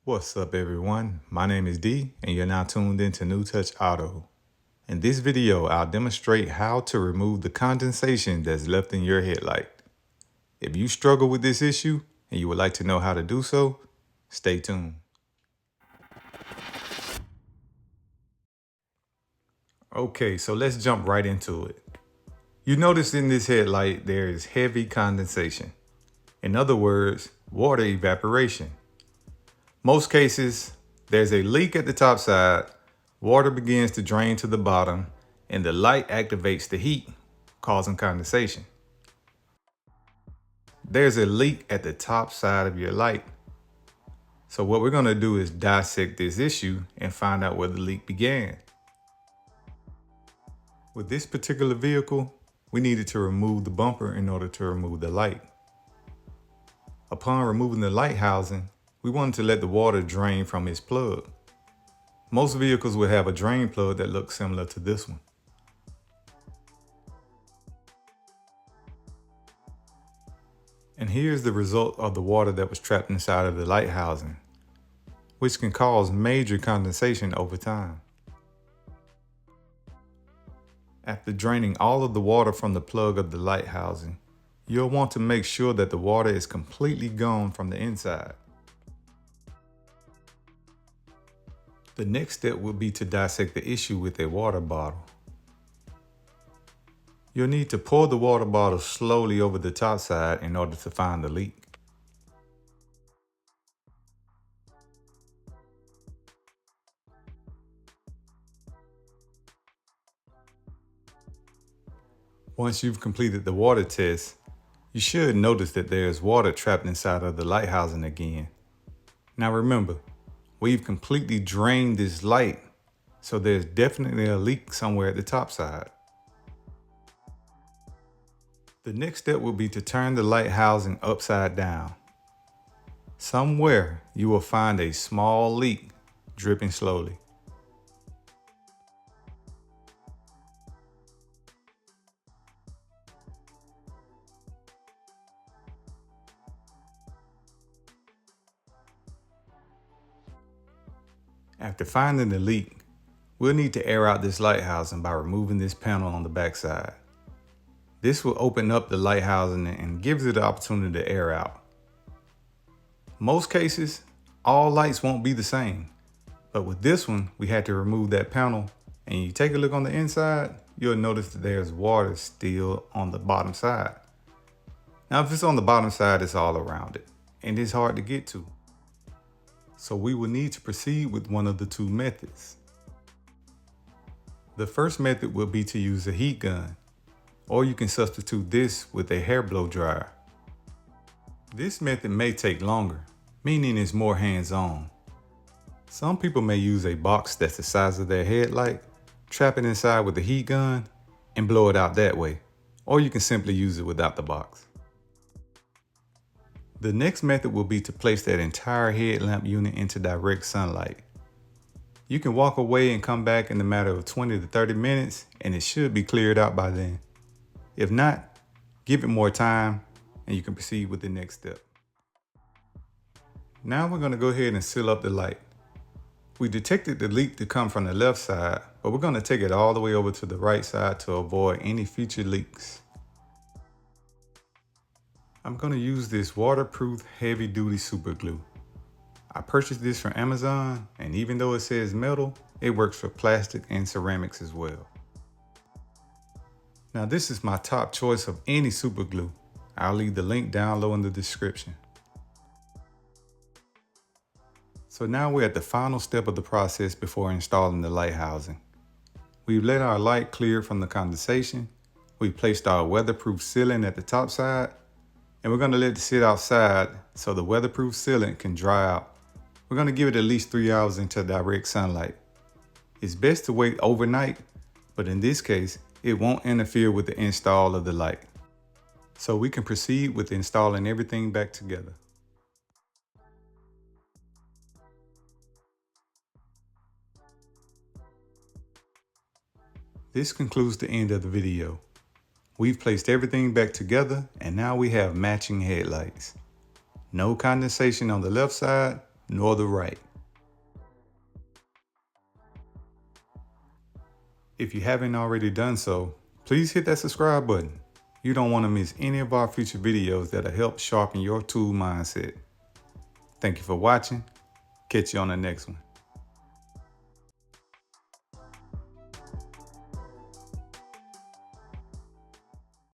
What's up everyone, my name is D and you're now tuned into New Touch Auto. In this video, I'll demonstrate how to remove the condensation that's left in your headlight. If you struggle with this issue and you would like to know how to do so, stay tuned. Okay, so let's jump right into it. You notice in this headlight there is heavy condensation. In other words, water evaporation. Most cases, there's a leak at the top side, water begins to drain to the bottom, and the light activates the heat, causing condensation. There's a leak at the top side of your light. So what we're going to do is dissect this issue and find out where the leak began. With this particular vehicle, we needed to remove the bumper in order to remove the light. Upon removing the light housing, we wanted to let the water drain from its plug. Most vehicles would have a drain plug that looks similar to this one. And here's the result of the water that was trapped inside of the light housing, which can cause major condensation over time. After draining all of the water from the plug of the light housing, you'll want to make sure that the water is completely gone from the inside. The next step would be to dissect the issue with a water bottle. You'll need to pour the water bottle slowly over the top side in order to find the leak. Once you've completed the water test, you should notice that there's water trapped inside of the light housing again. Now remember, we've completely drained this light, so there's definitely a leak somewhere at the top side. The next step will be to turn the light housing upside down. Somewhere you will find a small leak dripping slowly. After finding the leak, we'll need to air out this light housing by removing this panel on the back side. This will open up the light housing and gives it the opportunity to air out. Most cases, all lights won't be the same, but with this one, we had to remove that panel, and you take a look on the inside, you'll notice that there's water still on the bottom side. Now, if it's on the bottom side, it's all around it, and it's hard to get to. So we will need to proceed with one of the two methods. The first method will be to use a heat gun, or you can substitute this with a hair blow dryer. This method may take longer, meaning it's more hands-on. Some people may use a box that's the size of their headlight, trap it inside with a heat gun, and blow it out that way, or you can simply use it without the box. The next method will be to place that entire headlamp unit into direct sunlight. You can walk away and come back in a matter of 20 to 30 minutes and it should be cleared out by then. If not, give it more time and you can proceed with the next step. Now we're going to go ahead and seal up the light. We detected the leak to come from the left side, but we're going to take it all the way over to the right side to avoid any future leaks. I'm going to use this waterproof heavy duty super glue. I purchased this from Amazon, and even though it says metal, it works for plastic and ceramics as well. Now this is my top choice of any super glue. I'll leave the link down low in the description. So now we're at the final step of the process before installing the light housing. We've let our light clear from the condensation. We placed our weatherproof sealant at the top side, and we're going to let it sit outside so the weatherproof sealant can dry out. We're going to give it at least 3 hours into direct sunlight. It's best to wait overnight, but in this case, it won't interfere with the install of the light. So we can proceed with installing everything back together. This concludes the end of the video. We've placed everything back together and now we have matching headlights. No condensation on the left side, nor the right. If you haven't already done so, please hit that subscribe button. You don't want to miss any of our future videos that'll help sharpen your tool mindset. Thank you for watching. Catch you on the next one.